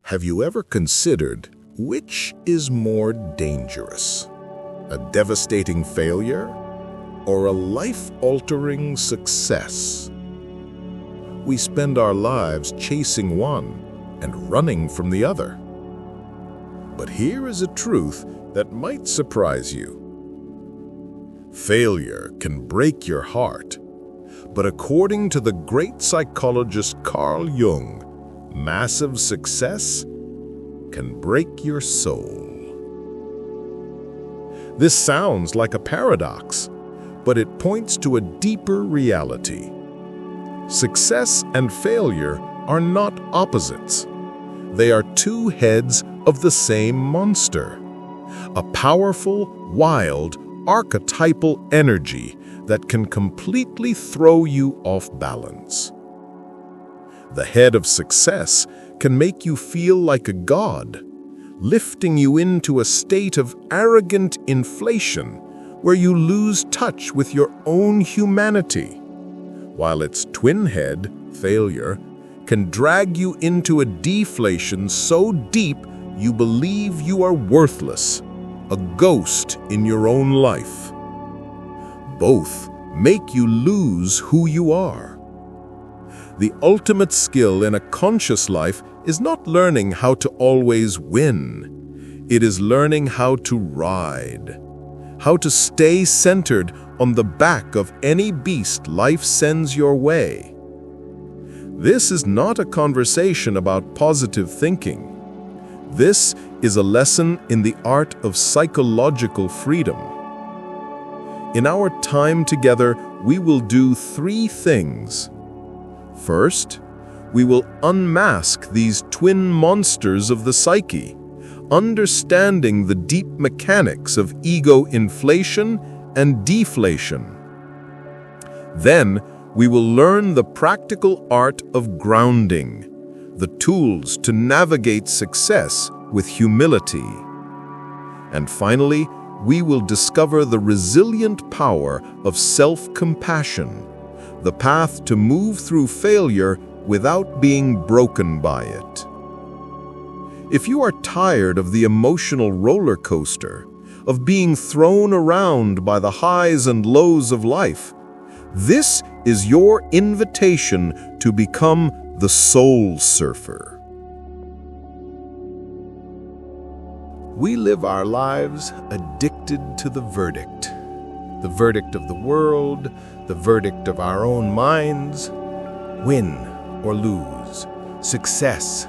Have you ever considered which is more dangerous? A devastating failure or a life-altering success? We spend our lives chasing one and running from the other. But here is a truth that might surprise you. Failure can break your heart, but according to the great psychologist Carl Jung, massive success can break your soul. This sounds like a paradox, but it points to a deeper reality. Success and failure are not opposites. They are two heads of the same monster, a powerful, wild, archetypal energy that can completely throw you off balance. The head of success can make you feel like a god, lifting you into a state of arrogant inflation where you lose touch with your own humanity, while its twin head, failure, can drag you into a deflation so deep you believe you are worthless, a ghost in your own life. Both make you lose who you are. The ultimate skill in a conscious life is not learning how to always win. It is learning how to ride, how to stay centered on the back of any beast life sends your way. This is not a conversation about positive thinking. This is a lesson in the art of psychological freedom. In our time together, we will do three things. First, we will unmask these twin monsters of the psyche, understanding the deep mechanics of ego inflation and deflation. Then, we will learn the practical art of grounding, the tools to navigate success with humility. And finally, we will discover the resilient power of self-compassion, the path to move through failure without being broken by it. If you are tired of the emotional roller coaster, of being thrown around by the highs and lows of life, this is your invitation to become the soul surfer. We live our lives addicted to the verdict of the world, the verdict of our own minds, win or lose, success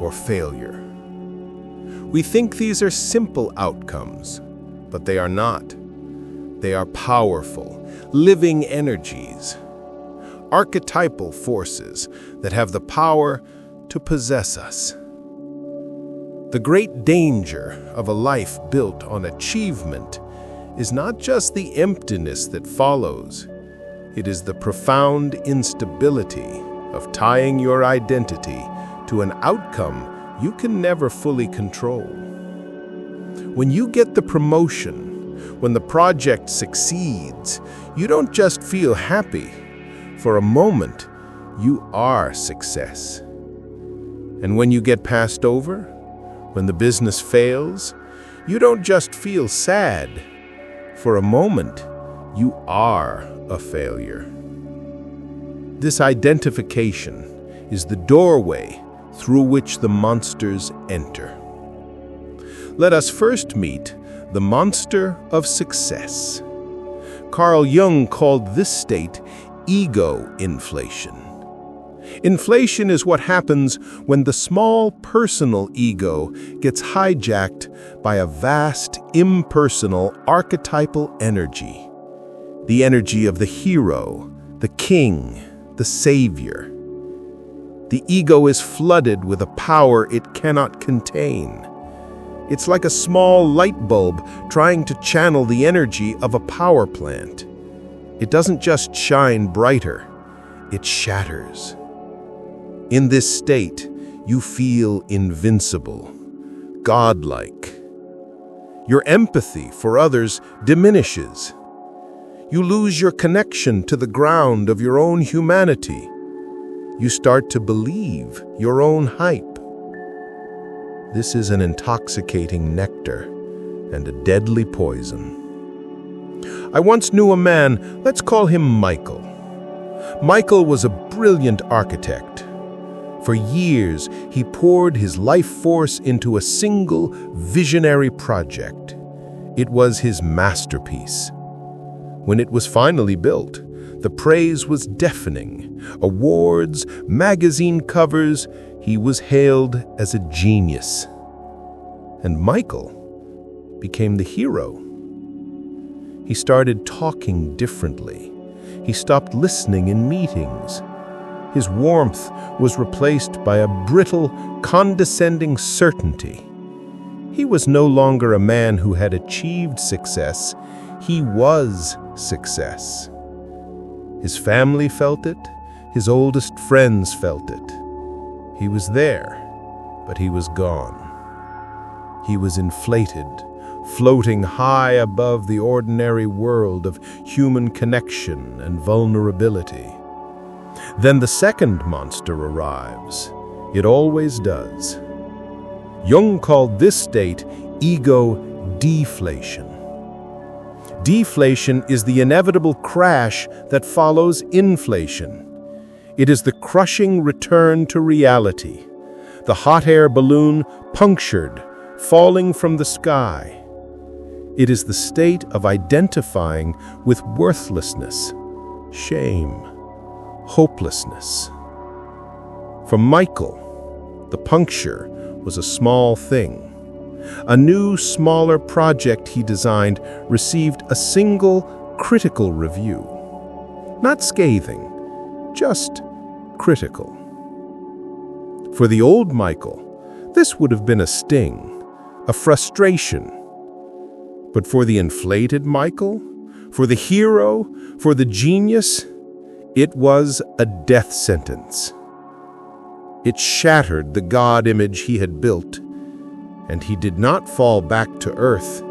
or failure. We think these are simple outcomes, but they are not. They are powerful, living energies, archetypal forces that have the power to possess us. The great danger of a life built on achievement is not just the emptiness that follows. It is the profound instability of tying your identity to an outcome you can never fully control. When you get the promotion, when the project succeeds, you don't just feel happy. For a moment, you are success. And when you get passed over, when the business fails, you don't just feel sad. For a moment, you are a failure. This identification is the doorway through which the monsters enter. Let us first meet the monster of success. Carl Jung called this state ego inflation. Inflation is what happens when the small personal ego gets hijacked by a vast, impersonal, archetypal energy. The energy of the hero, the king, the savior. The ego is flooded with a power it cannot contain. It's like a small light bulb trying to channel the energy of a power plant. It doesn't just shine brighter, it shatters. In this state, you feel invincible, godlike. Your empathy for others diminishes. You lose your connection to the ground of your own humanity. You start to believe your own hype. This is an intoxicating nectar and a deadly poison. I once knew a man, let's call him Michael. Michael was a brilliant architect. For years, he poured his life force into a single visionary project. It was his masterpiece. When it was finally built, the praise was deafening. Awards, magazine covers, he was hailed as a genius. And Michael became the hero. He started talking differently. He stopped listening in meetings. His warmth was replaced by a brittle, condescending certainty. He was no longer a man who had achieved success. He was success. His family felt it. His oldest friends felt it. He was there, but he was gone. He was inflated, floating high above the ordinary world of human connection and vulnerability. Then the second monster arrives. It always does. Jung called this state ego deflation. Deflation is the inevitable crash that follows inflation. It is the crushing return to reality, the hot air balloon punctured, falling from the sky. It is the state of identifying with worthlessness, shame, hopelessness. For Michael, the puncture was a small thing. A new, smaller project he designed received a single critical review. Not scathing, just critical. For the old Michael, this would have been a sting, a frustration. But for the inflated Michael, for the hero, for the genius, it was a death sentence. It shattered the God image he had built, and he did not fall back to earth.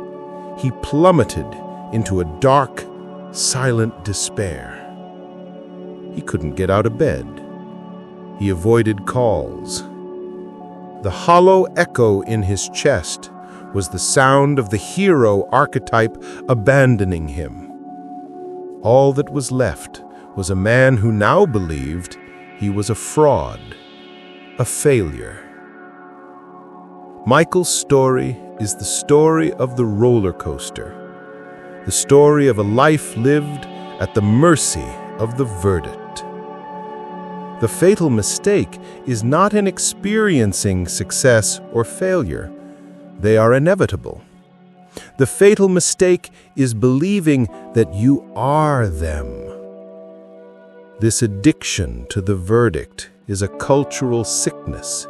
He plummeted into a dark, silent despair. He couldn't get out of bed. He avoided calls. The hollow echo in his chest was the sound of the hero archetype abandoning him. All that was left was a man who now believed he was a fraud, a failure. Michael's story is the story of the roller coaster, the story of a life lived at the mercy of the verdict. The fatal mistake is not in experiencing success or failure. They are inevitable. The fatal mistake is believing that you are them. This addiction to the verdict is a cultural sickness.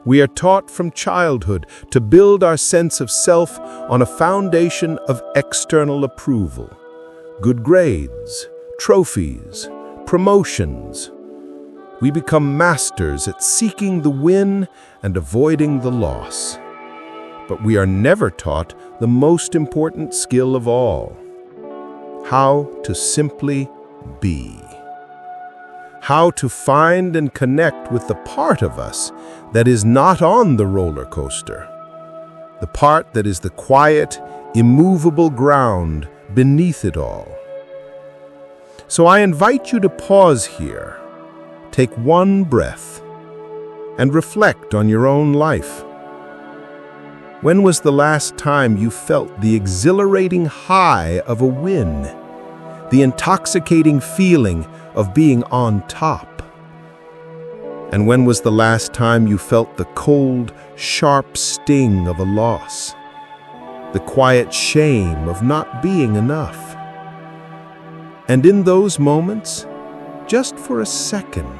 We are taught from childhood to build our sense of self on a foundation of external approval. Good grades, trophies, promotions. We become masters at seeking the win and avoiding the loss. But we are never taught the most important skill of all: how to simply be. How to find and connect with the part of us that is not on the roller coaster, the part that is the quiet, immovable ground beneath it all. So I invite you to pause here, take one breath, and reflect on your own life. When was the last time you felt the exhilarating high of a win, the intoxicating feeling of being on top? And when was the last time you felt the cold, sharp sting of a loss, the quiet shame of not being enough? And in those moments, just for a second,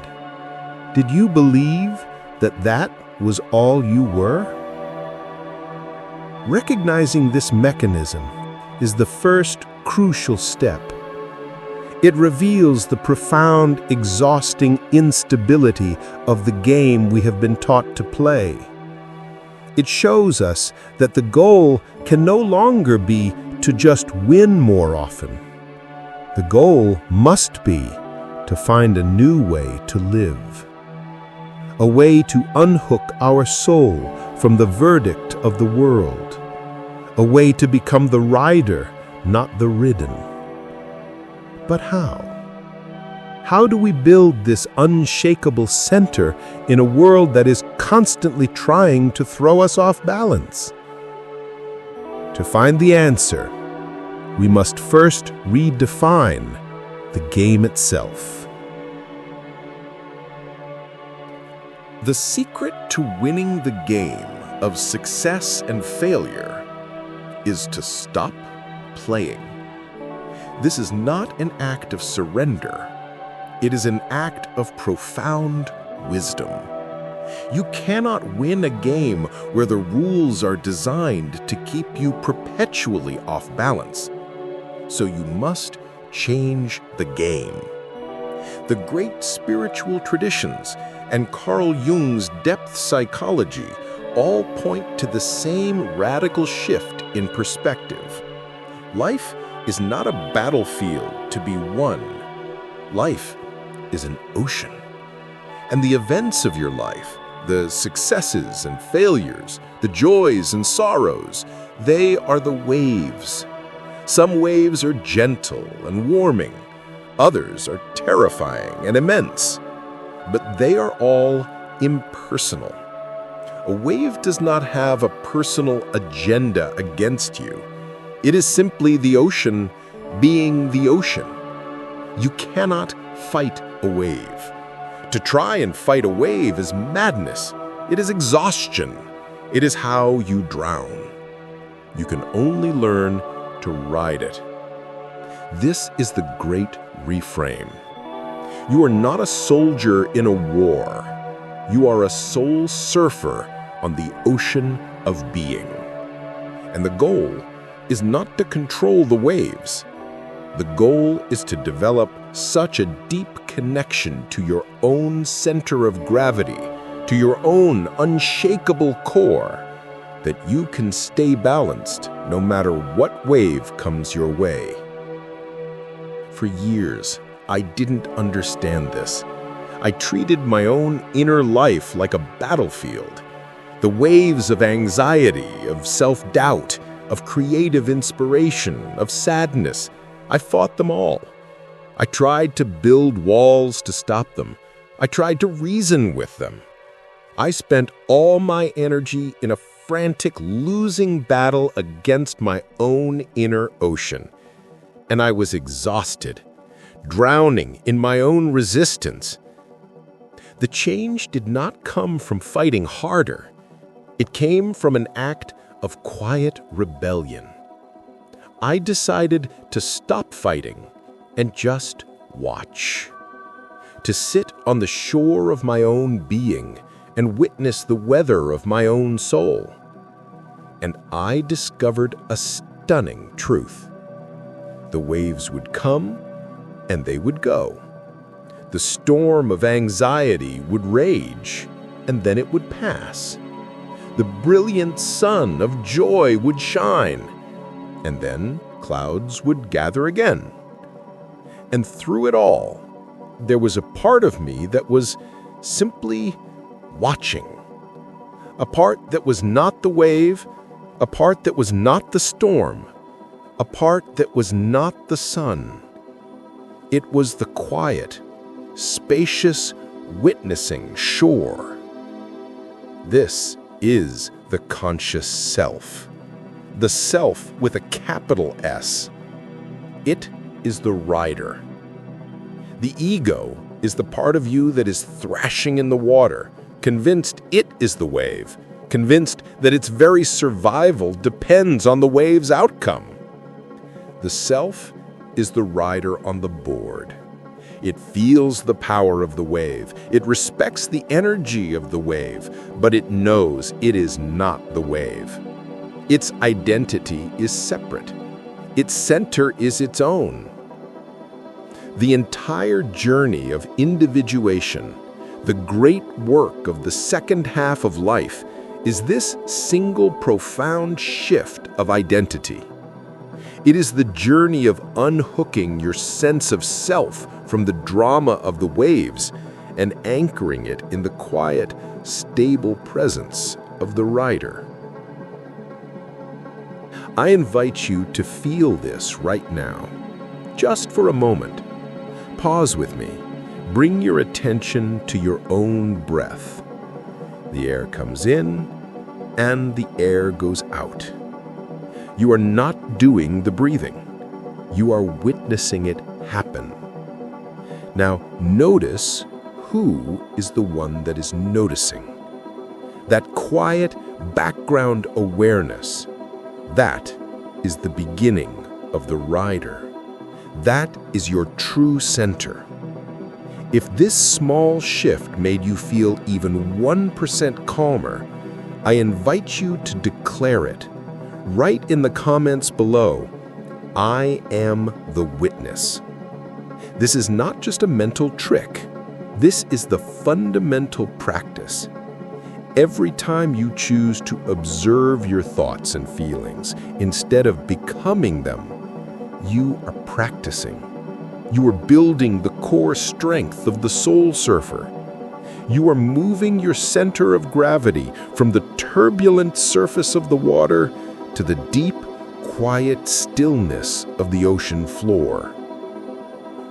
did you believe that that was all you were? Recognizing this mechanism is the first crucial step. It reveals the profound, exhausting instability of the game we have been taught to play. It shows us that the goal can no longer be to just win more often. The goal must be to find a new way to live, a way to unhook our soul from the verdict of the world, a way to become the rider, not the ridden. But how? How do we build this unshakable center in a world that is constantly trying to throw us off balance? To find the answer, we must first redefine the game itself. The secret to winning the game of success and failure is to stop playing. This is not an act of surrender. It is an act of profound wisdom. You cannot win a game where the rules are designed to keep you perpetually off balance. So you must change the game. The great spiritual traditions and Carl Jung's depth psychology all point to the same radical shift in perspective. Life is not a battlefield to be won. Life is an ocean. And the events of your life, the successes and failures, the joys and sorrows, they are the waves. Some waves are gentle and warming. Others are terrifying and immense. But they are all impersonal. A wave does not have a personal agenda against you. It is simply the ocean being the ocean. You cannot fight a wave. To try and fight a wave is madness. It is exhaustion. It is how you drown. You can only learn to ride it. This is the great reframe. You are not a soldier in a war. You are a soul surfer on the ocean of being. And the goal is not to control the waves. The goal is to develop such a deep connection to your own center of gravity, to your own unshakable core, that you can stay balanced no matter what wave comes your way. For years, I didn't understand this. I treated my own inner life like a battlefield. The waves of anxiety, of self-doubt, of creative inspiration, of sadness, I fought them all. I tried to build walls to stop them. I tried to reason with them. I spent all my energy in a frantic losing battle against my own inner ocean. And I was exhausted, drowning in my own resistance. The change did not come from fighting harder. It came from an act of quiet rebellion. I decided to stop fighting and just watch. To sit on the shore of my own being and witness the weather of my own soul. And I discovered a stunning truth. The waves would come and they would go. The storm of anxiety would rage and then it would pass. The brilliant sun of joy would shine, and then clouds would gather again. And through it all, there was a part of me that was simply watching. A part that was not the wave, a part that was not the storm, a part that was not the sun. It was the quiet, spacious, witnessing shore. This is the conscious self. The self with a capital S. It is the rider. The ego is the part of you that is thrashing in the water, convinced it is the wave, convinced that its very survival depends on the wave's outcome. The self is the rider on the board. It feels the power of the wave. It respects the energy of the wave, but it knows it is not the wave. Its identity is separate. Its center is its own. The entire journey of individuation, the great work of the second half of life, is this single profound shift of identity. It is the journey of unhooking your sense of self from the drama of the waves and anchoring it in the quiet, stable presence of the rider. I invite you to feel this right now, just for a moment. Pause with me. Bring your attention to your own breath. The air comes in and the air goes out. You are not doing the breathing. You are witnessing it happen. Now, notice who is the one that is noticing. That quiet background awareness, that is the beginning of the rider. That is your true center. If this small shift made you feel even 1% calmer, I invite you to declare it. Write in the comments below, I am the witness. This is not just a mental trick. This is the fundamental practice. Every time you choose to observe your thoughts and feelings instead of becoming them, you are practicing. You are building the core strength of the soul surfer. You are moving your center of gravity from the turbulent surface of the water to the deep, quiet stillness of the ocean floor.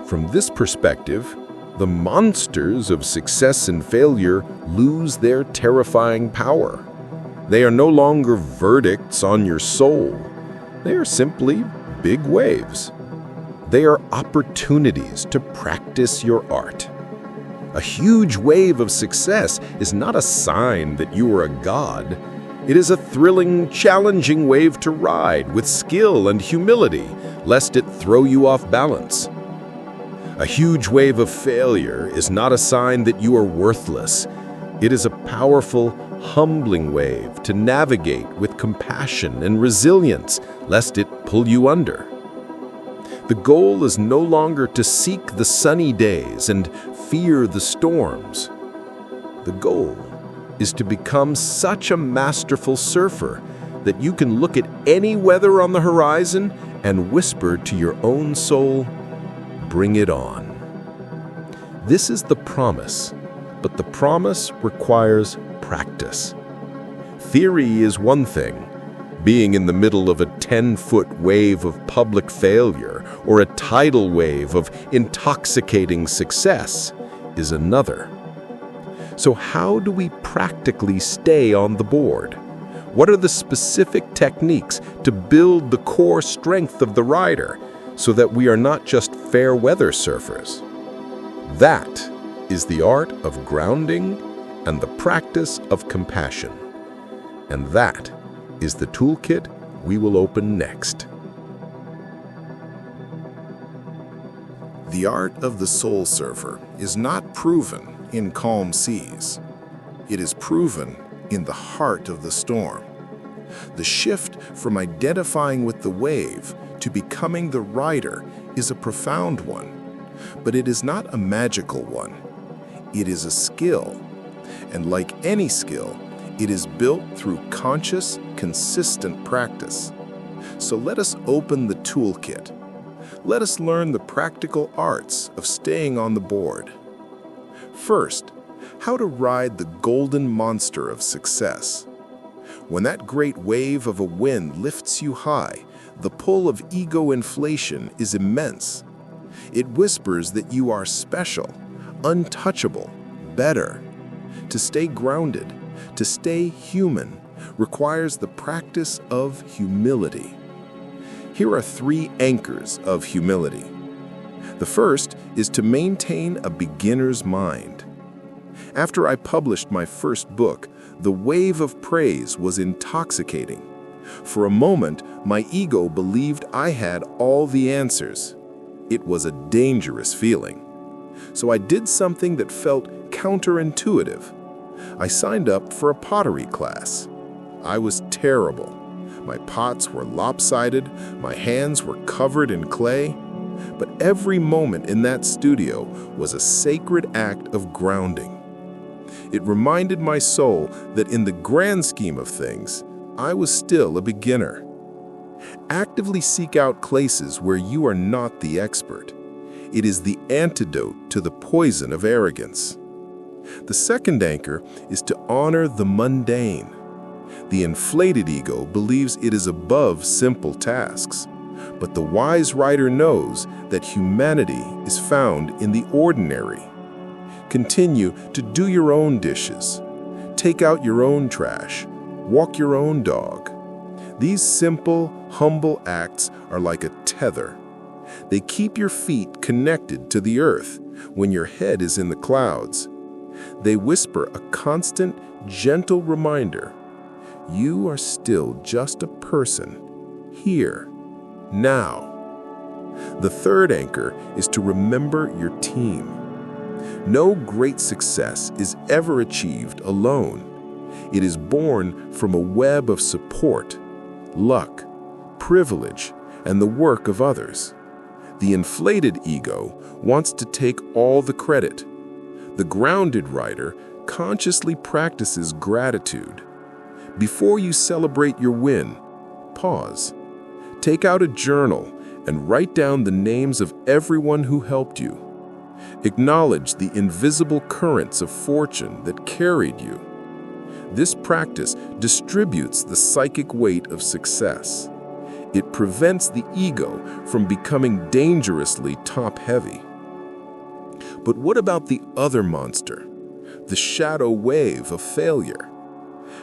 From this perspective, the monsters of success and failure lose their terrifying power. They are no longer verdicts on your soul. They are simply big waves. They are opportunities to practice your art. A huge wave of success is not a sign that you are a god. It is a thrilling, challenging wave to ride with skill and humility, lest it throw you off balance. A huge wave of failure is not a sign that you are worthless. It is a powerful, humbling wave to navigate with compassion and resilience, lest it pull you under. The goal is no longer to seek the sunny days and fear the storms. The goal is to become such a masterful surfer that you can look at any weather on the horizon and whisper to your own soul, "Bring it on." This is the promise, but the promise requires practice. Theory is one thing. Being in the middle of a 10-foot wave of public failure or a tidal wave of intoxicating success is another. So how do we practically stay on the board? What are the specific techniques to build the core strength of the rider so that we are not just fair weather surfers? That is the art of grounding and the practice of compassion. And that is the toolkit we will open next. The art of the soul surfer is not proven in calm seas. It is proven in the heart of the storm. The shift from identifying with the wave to becoming the rider is a profound one, but it is not a magical one. It is a skill, and like any skill, it is built through conscious, consistent practice. So let us open the toolkit. Let us learn the practical arts of staying on the board. First, how to ride the golden monster of success. When that great wave of a wind lifts you high, the pull of ego inflation is immense. It whispers that you are special, untouchable, better. To stay grounded, to stay human, requires the practice of humility. Here are 3 anchors of humility. The first is to maintain a beginner's mind. After I published my first book, the wave of praise was intoxicating. For a moment, my ego believed I had all the answers. It was a dangerous feeling. So I did something that felt counterintuitive. I signed up for a pottery class. I was terrible. My pots were lopsided, my hands were covered in clay. But every moment in that studio was a sacred act of grounding. It reminded my soul that in the grand scheme of things, I was still a beginner. Actively seek out places where you are not the expert. It is the antidote to the poison of arrogance. The second anchor is to honor the mundane. The inflated ego believes it is above simple tasks, but the wise writer knows that humanity is found in the ordinary. Continue to do your own dishes, take out your own trash, walk your own dog. These simple, humble acts are like a tether. They keep your feet connected to the earth when your head is in the clouds. They whisper a constant, gentle reminder: you are still just a person, here, now. The third anchor is to remember your team. No great success is ever achieved alone. It is born from a web of support, luck, privilege, and the work of others. The inflated ego wants to take all the credit. The grounded writer consciously practices gratitude. Before you celebrate your win, pause. Take out a journal and write down the names of everyone who helped you. Acknowledge the invisible currents of fortune that carried you. This practice distributes the psychic weight of success. It prevents the ego from becoming dangerously top-heavy. But what about the other monster, the shadow wave of failure?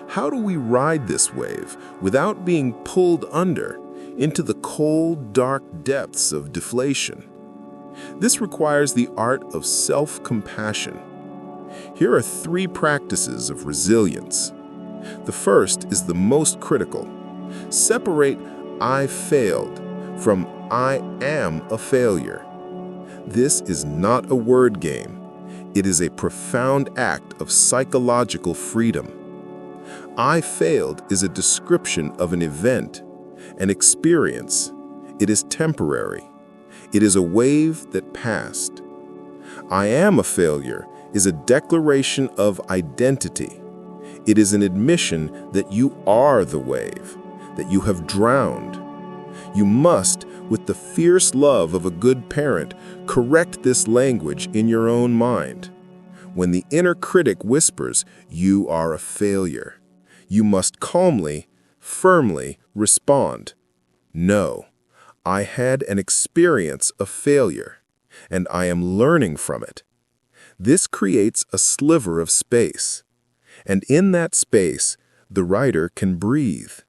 How do we ride this wave without being pulled under into the cold, dark depths of deflation? This requires the art of self-compassion. Here are 3 practices of resilience. The first is the most critical. Separate "I failed" from "I am a failure." This is not a word game. It is a profound act of psychological freedom. "I failed" is a description of an event, an experience. It is temporary. It is a wave that passed. "I am a failure" is a declaration of identity. It is an admission that you are the wave, that you have drowned. You must, with the fierce love of a good parent, correct this language in your own mind. When the inner critic whispers, "You are a failure," you must calmly, firmly respond, "No, I had an experience of failure, and I am learning from it." This creates a sliver of space, and in that space, the writer can breathe.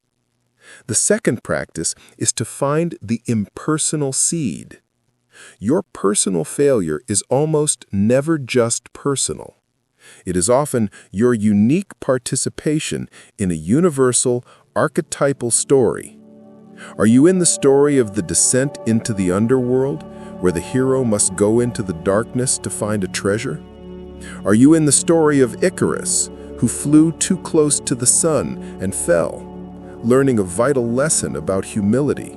The second practice is to find the impersonal seed. Your personal failure is almost never just personal. It is often your unique participation in a universal, archetypal story. Are you in the story of the descent into the underworld, where the hero must go into the darkness to find a treasure? Are you in the story of Icarus, who flew too close to the sun and fell, learning a vital lesson about humility?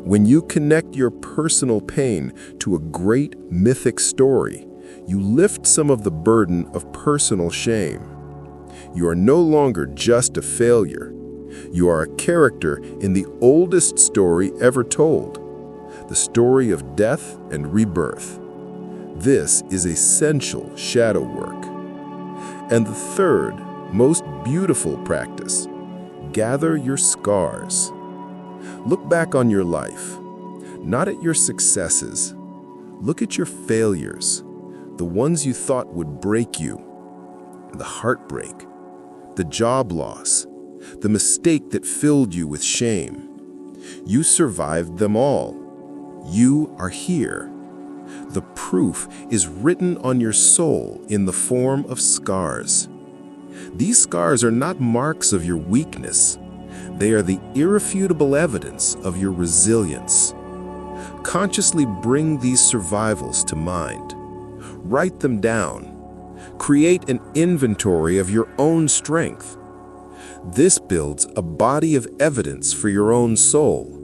When you connect your personal pain to a great mythic story, you lift some of the burden of personal shame. You are no longer just a failure. You are a character in the oldest story ever told, the story of death and rebirth. This is essential shadow work. And the third, most beautiful practice: gather your scars. Look back on your life, not at your successes. Look at your failures, the ones you thought would break you, the heartbreak, the job loss, the mistake that filled you with shame. You survived them all. You are here. The proof is written on your soul in the form of scars. These scars are not marks of your weakness. They are the irrefutable evidence of your resilience. Consciously bring these survivals to mind. Write them down. Create an inventory of your own strength. This builds a body of evidence for your own soul,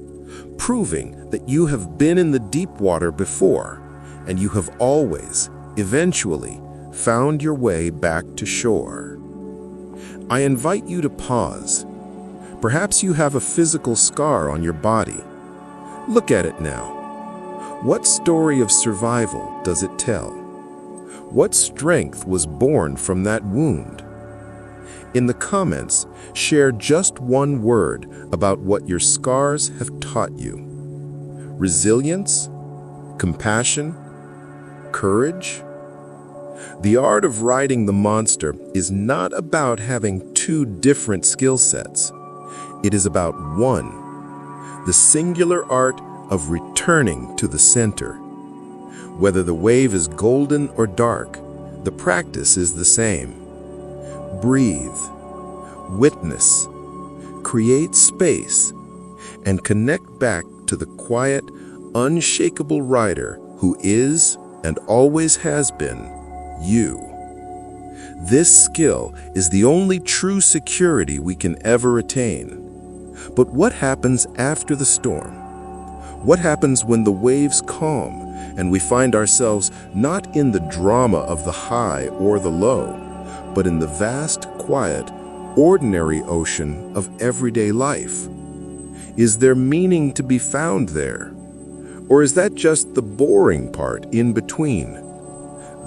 proving that you have been in the deep water before, and you have always, eventually, found your way back to shore. I invite you to pause. Perhaps you have a physical scar on your body. Look at it now. What story of survival does it tell? What strength was born from that wound? In the comments, share just one word about what your scars have taught you. Resilience? Compassion? Courage? The art of riding the monster is not about having two different skill sets. It is about one, the singular art of returning to the center. Whether the wave is golden or dark, the practice is the same. Breathe, witness, create space, and connect back to the quiet, unshakable rider who is and always has been you. This skill is the only true security we can ever attain. But what happens after the storm? What happens when the waves calm and we find ourselves not in the drama of the high or the low, but in the vast, quiet, ordinary ocean of everyday life? Is there meaning to be found there? Or is that just the boring part in between?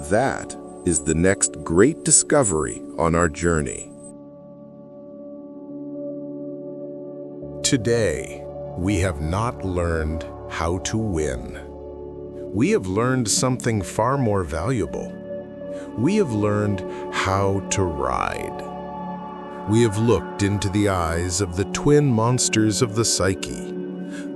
That is the next great discovery on our journey. Today, we have not learned how to win. We have learned something far more valuable. We have learned how to ride. We have looked into the eyes of the twin monsters of the psyche,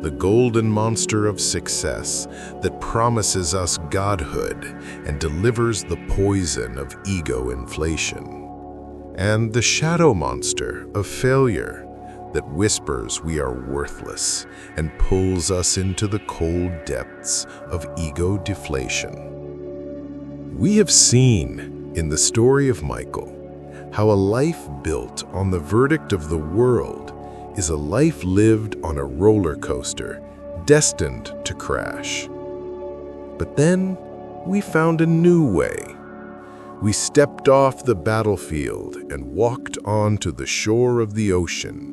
the golden monster of success that promises us godhood and delivers the poison of ego inflation, and the shadow monster of failure that whispers we are worthless and pulls us into the cold depths of ego deflation. We have seen in the story of Michael how a life built on the verdict of the world is a life lived on a roller coaster destined to crash. But then we found a new way. We stepped off the battlefield and walked onto the shore of the ocean.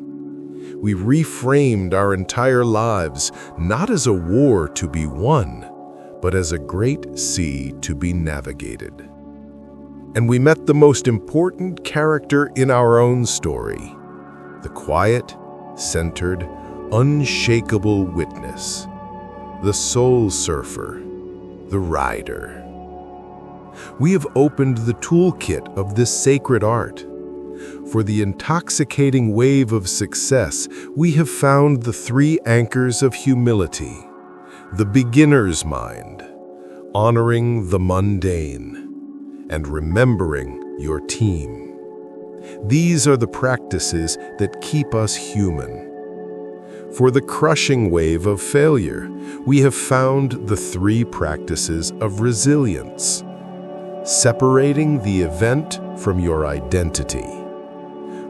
We reframed our entire lives not as a war to be won, but as a great sea to be navigated. And we met the most important character in our own story, the quiet, centered, unshakable witness, the soul surfer, the rider. We have opened the toolkit of this sacred art. For the intoxicating wave of success, we have found the three anchors of humility: the beginner's mind, honoring the mundane, and remembering your team. These are the practices that keep us human. For the crushing wave of failure, we have found the three practices of resilience: separating the event from your identity,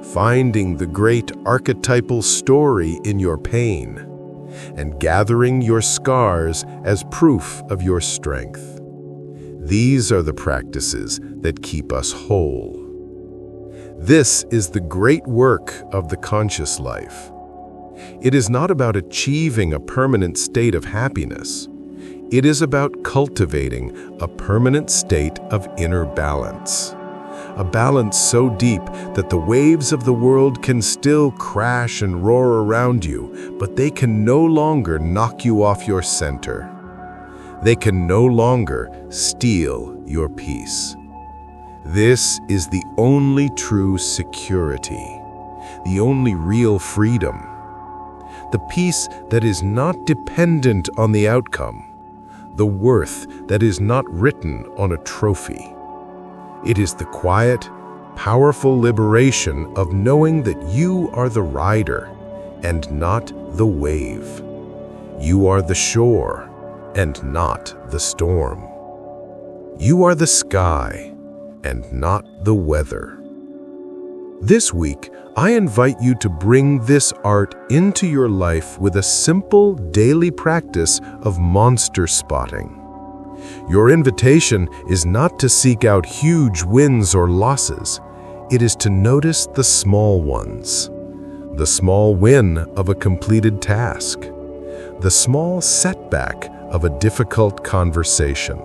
finding the great archetypal story in your pain, and gathering your scars as proof of your strength. These are the practices that keep us whole. This is the great work of the conscious life. It is not about achieving a permanent state of happiness. It is about cultivating a permanent state of inner balance. A balance so deep that the waves of the world can still crash and roar around you, but they can no longer knock you off your center. They can no longer steal your peace. This is the only true security, the only real freedom. The peace that is not dependent on the outcome, the worth that is not written on a trophy. It is the quiet, powerful liberation of knowing that you are the rider and not the wave. You are the shore and not the storm. You are the sky and not the weather. This week, I invite you to bring this art into your life with a simple daily practice of monster spotting. Your invitation is not to seek out huge wins or losses. It is to notice the small ones. The small win of a completed task. The small setback of a difficult conversation.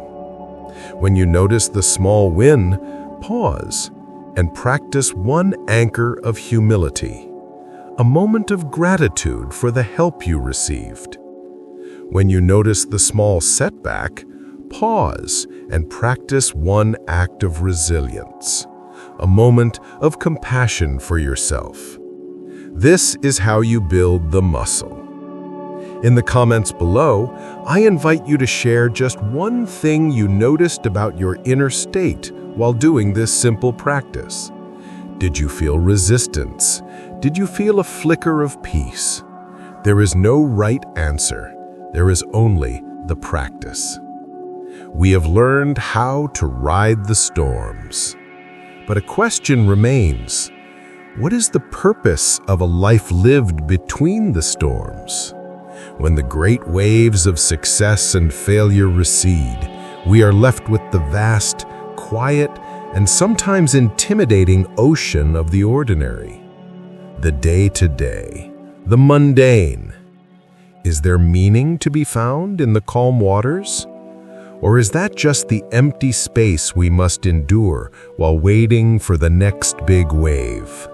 When you notice the small win, pause and practice one anchor of humility, a moment of gratitude for the help you received. When you notice the small setback, pause and practice one act of resilience, a moment of compassion for yourself. This is how you build the muscle. In the comments below, I invite you to share just one thing you noticed about your inner state while doing this simple practice. Did you feel resistance? Did you feel a flicker of peace? There is no right answer. There is only the practice. We have learned how to ride the storms. But a question remains. What is the purpose of a life lived between the storms? When the great waves of success and failure recede, we are left with the vast, quiet, and sometimes intimidating ocean of the ordinary. The day-to-day, the mundane. Is there meaning to be found in the calm waters? Or is that just the empty space we must endure while waiting for the next big wave?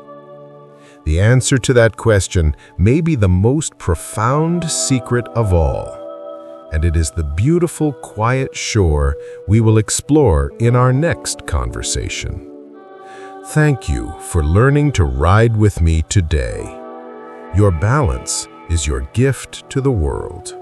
The answer to that question may be the most profound secret of all, and it is the beautiful, quiet shore we will explore in our next conversation. Thank you for learning to ride with me today. Your balance is your gift to the world.